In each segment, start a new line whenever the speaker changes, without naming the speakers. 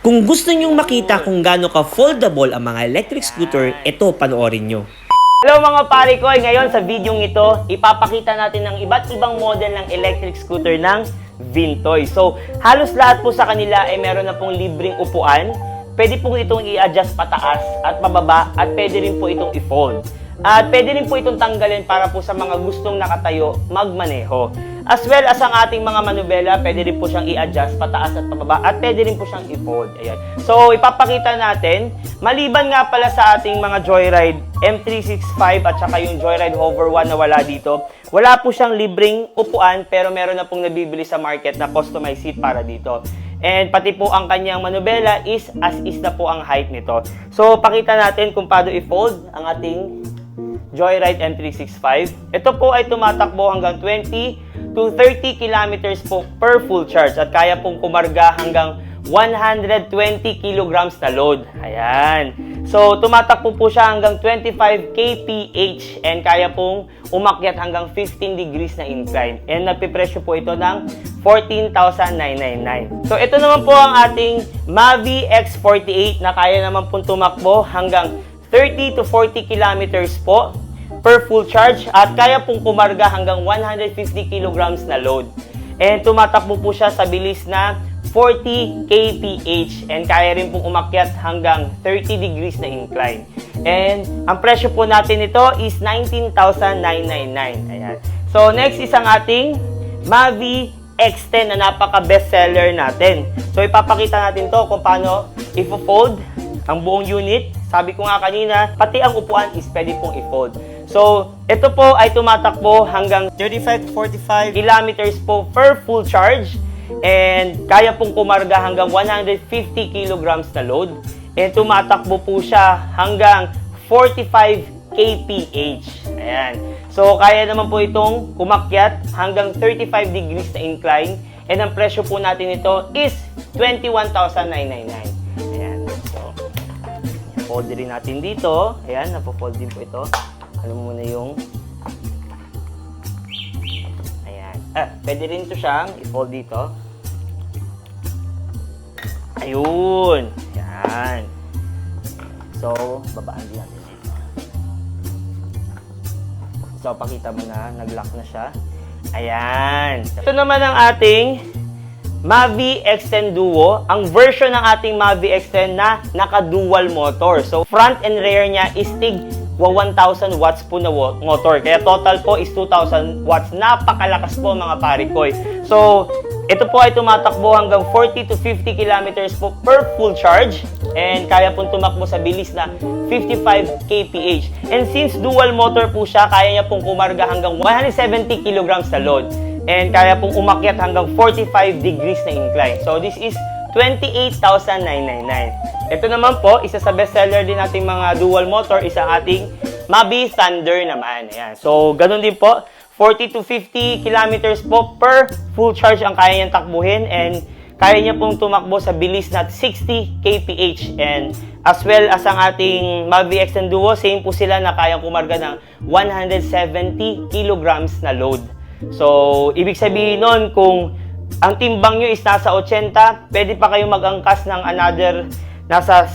Kung gusto nyong makita kung gaano ka foldable ang mga electric scooter, ito panoorin nyo.
Hello mga pare ko, ngayon sa video ito, ipapakita natin ng iba't ibang model ng electric scooter ng Vintoy. So, halos lahat po sa kanila ay meron na pong libreng upuan. Pwede pong itong i-adjust pataas at pababa at pwede rin po itong i-fold. At pwede rin po itong tanggalin para po sa mga gustong nakatayo magmaneho. As well as ang ating mga manubela, pwede rin po siyang i-adjust pataas at pababa at pwede rin po siyang i-fold. Ayan. So, ipapakita natin, maliban nga pala sa ating mga Joyride M365 at saka yung Joyride Hover 1 na wala dito, wala po siyang libreng upuan pero meron na pong nabibili sa market na customized seat para dito. And pati po ang kanyang manubela is as is na po ang height nito. So, pakita natin kung paano i-fold ang ating Joyride M365. Ito po ay tumatakbo hanggang 20 to 30 kilometers po per full charge at kaya pong kumarga hanggang 120 kilograms na load. Ayan. So, tumatakbo po siya hanggang 25 kph and kaya pong umakyat hanggang 15 degrees na incline. And nagpipresyo po ito ng 14,999. So, ito naman po ang ating Mavi X48 na kaya naman pong tumakbo hanggang 30 to 40 kilometers po per full charge at kaya pong kumarga hanggang 150 kilograms na load. And tumatakbo po siya sa bilis na 40 kph and kaya rin pong umakyat hanggang 30 degrees na incline. And ang presyo po natin ito is 19,999. Ayan. So next is ang ating Mavi X10 na napaka-bestseller natin. So ipapakita natin to kung paano i-fold ang buong unit. Sabi ko nga kanina, pati ang upuan is pwede pong i-fold. So, ito po ay tumatakbo hanggang 35 to 45 kilometers po per full charge. And kaya pong kumarga hanggang 150 kilograms na load. And tumatakbo po siya hanggang 45 kph. Ayan. So, kaya naman po itong umakyat hanggang 35 degrees na incline. And ang presyo po natin ito is 21,999. Ayan. So, fold rin natin dito. Ayan, napo-fold din po ito. Alam mo muna yung... Ayan. Pwede rin ito siyang i-fold dito. Ayun. Ayan. So, babaan din natin dito. So, pakita mo na, nag-lock na siya. Ayan. Ito naman ang ating Mavi X10 Duo, ang version ng ating Mavi X10 na naka-dual motor. So, front and rear niya is tig 1,000 watts po na motor. Kaya total po is 2,000 watts. Napakalakas po mga parikoy. So, ito po ay tumatakbo hanggang 40 to 50 kilometers po per full charge. And kaya pong tumakbo sa bilis na 55 kph. And since dual motor po siya, kaya niya pong kumarga hanggang 170 kilograms na load. And kaya pong umakyat hanggang 45 degrees na incline. So, this is 28,999. Ito naman po, isa sa bestseller din nating mga dual motor, isa ating Mavi Thunder naman. Ayan. So, ganun din po. 40 to 50 kilometers po per full charge ang kaya niyang takbuhin. And kaya niya pong tumakbo sa bilis na 60 kph. And as well as ang ating Mavi X10 Duo, same po sila na kayang kumarga ng 170 kilograms na load. So, ibig sabihin nun, kung ang timbang nyo is nasa 80, pwede pa kayong mag-angkas ng another nasa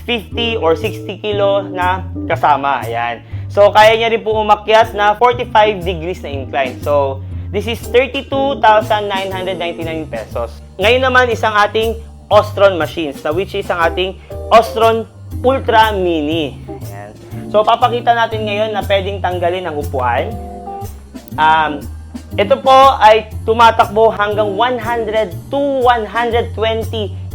50 or 60 kilo na kasama. Ayan. So, kaya niya rin po umakyat na 45 degrees na incline. So, this is 32,999 pesos. Ngayon naman, isang ating Ostron machines, na which is ang ating Ostron Ultra Mini. Ayan. So, papakita natin ngayon na pwedeng tanggalin ang upuan. Ito po ay tumatakbo hanggang 100 to 120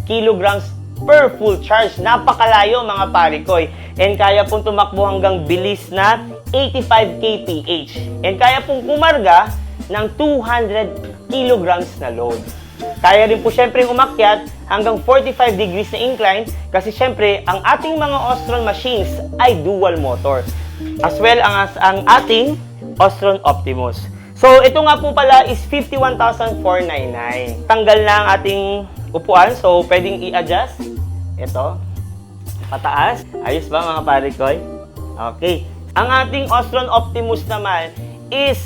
kilograms per full charge. Napakalayo mga parikoy. And kaya pong tumakbo hanggang bilis na 85 kph. And kaya pong kumarga ng 200 kilograms na load. Kaya rin po syempre umakyat hanggang 45 degrees na incline kasi syempre ang ating mga Ostron machines ay dual motor. As well as ang ating Ostron Optimus. So, ito nga po pala is 51,499. Tanggal na ang ating upuan. So, pwedeng i-adjust. Ito. Pataas. Ayos ba mga parikoy? Okay. Ang ating Ostron Optimus naman is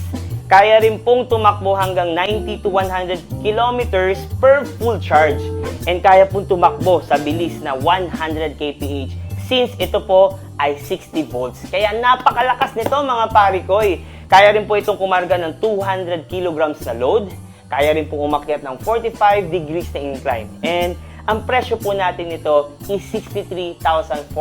kaya rin pong tumakbo hanggang 90 to 100 kilometers per full charge. And kaya pong tumakbo sa bilis na 100 kph since ito po ay 60 volts. Kaya napakalakas nito mga parikoy. Kaya rin po itong kumarga ng 200 kilograms na load. Kaya rin pong umakyat ng 45 degrees na incline. And ang presyo po natin nito is 63,499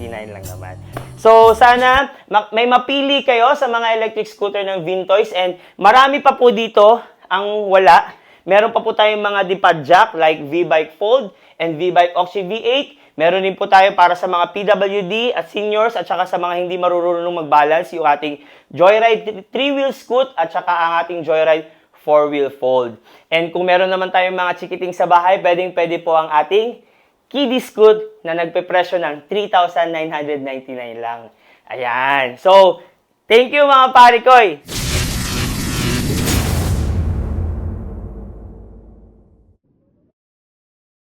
lang naman. So, sana may mapili kayo sa mga electric scooter ng Vintoys and marami pa po dito ang wala. Meron pa po tayong mga dipad jack like V-Bike Fold and V-Bike Oxy V8. Meron din po tayo para sa mga PWD at seniors at saka sa mga hindi marunong mag-balance yung ating Joyride 3-wheel scoot at saka ang ating Joyride 4-wheel fold. And kung meron naman tayong mga chikiting sa bahay, pwede po ang ating kiddie scoot na nagpe-presyo ng 3,999 lang. Ayan. So, thank you mga parikoy!